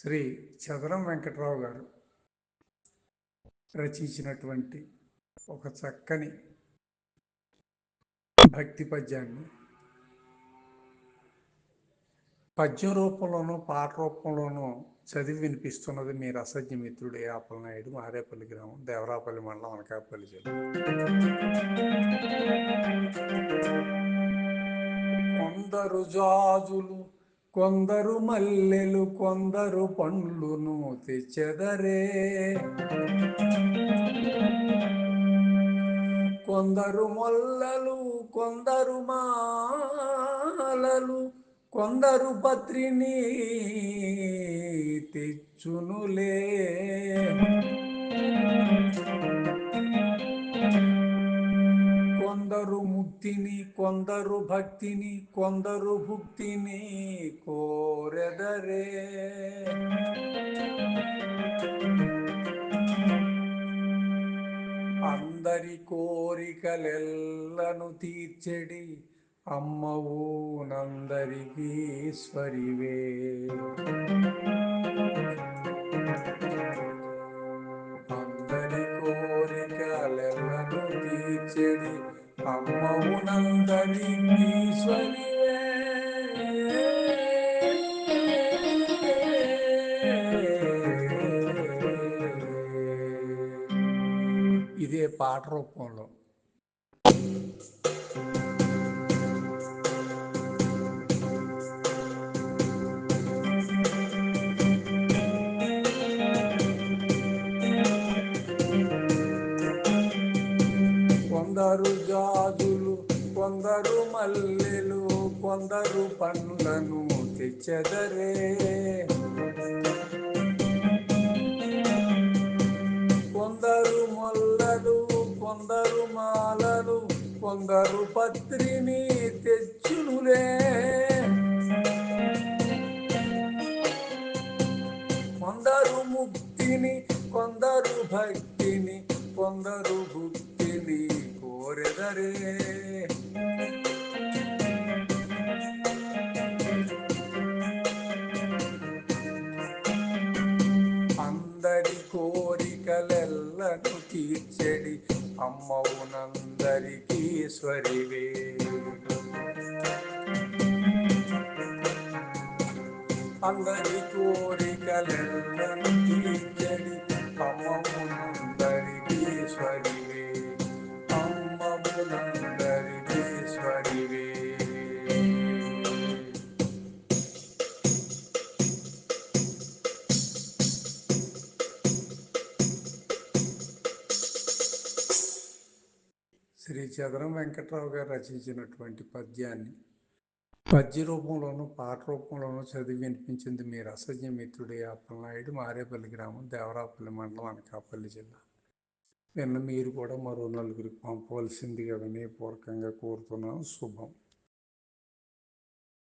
శ్రీ చదరం వెంకట్రావు గారు రచించినటువంటి ఒక చక్కని భక్తి పద్యాన్ని పద్యం రూపంలోనూ పాట రూపంలోనూ చదివి వినిపిస్తున్నది మీ రసజ్ఞ మిత్రుడు అప్పలనాయుడు, మారేపల్లి గ్రామం, దేవరాపల్లి మండలం, అనకాపల్లి జిల్లా. కొందరు జాజులు, కొందరు మల్లెలు, కొందరు పండ్లును తెచ్చెదరే, కొందరు మొల్లలు, కొందరు మాలలు, కొందరు పత్రిని తెచ్చునులే. కొందరు ముక్తిని, కొందరు భక్తిని, కొందరు భుక్తిని కోరెదరే. అందరి కోరికలెల్లను తీర్చెడి అమ్మవు నందరికి ఈశ్వరివే. అందరి కోరికలెల్లను తీర్చెడి అమ్మవు నందరికి ఈశ్వరివే. ఇదే పాట రూపంలో. కొందరు జాజులు, కొందరు మల్లెలు, కొందరు పండ్లను తెచ్చెదరే, కొందరు మొల్లలు, కొందరు మాలలు, కొందరు పత్రిని తెచ్చునులే. కొందరు ముక్తిని, కొందరు భక్తిని, కొందరు భుక్తిని కోరెదరే. అందరి కోరికలెల్లను తీర్చెడి అమ్మవు నందరికి ఈశ్వరివే. అందరి కోరికలెల్లను తీర్చెడి అమ్మవు నందరికి ఈశ్వరివే. అమ్మవు నందరికి ఈశ్వరివే. శ్రీ చదరం వెంకట్రావు గారు రచించినటువంటి పద్యాన్ని పద్య రూపంలోనూ పాట రూపంలోనూ చదివి వినిపించింది మీ రసజ్ఞ మిత్రుడు అప్పలనాయుడు, మారేపల్లి గ్రామం, దేవరాపల్లి మండలం, అనకాపల్లి జిల్లా. విన్న మీరు కూడా మరో నలుగురికి పంపవలసిందిగా వినయపూర్వకంగా కోరుతున్నాను. శుభం.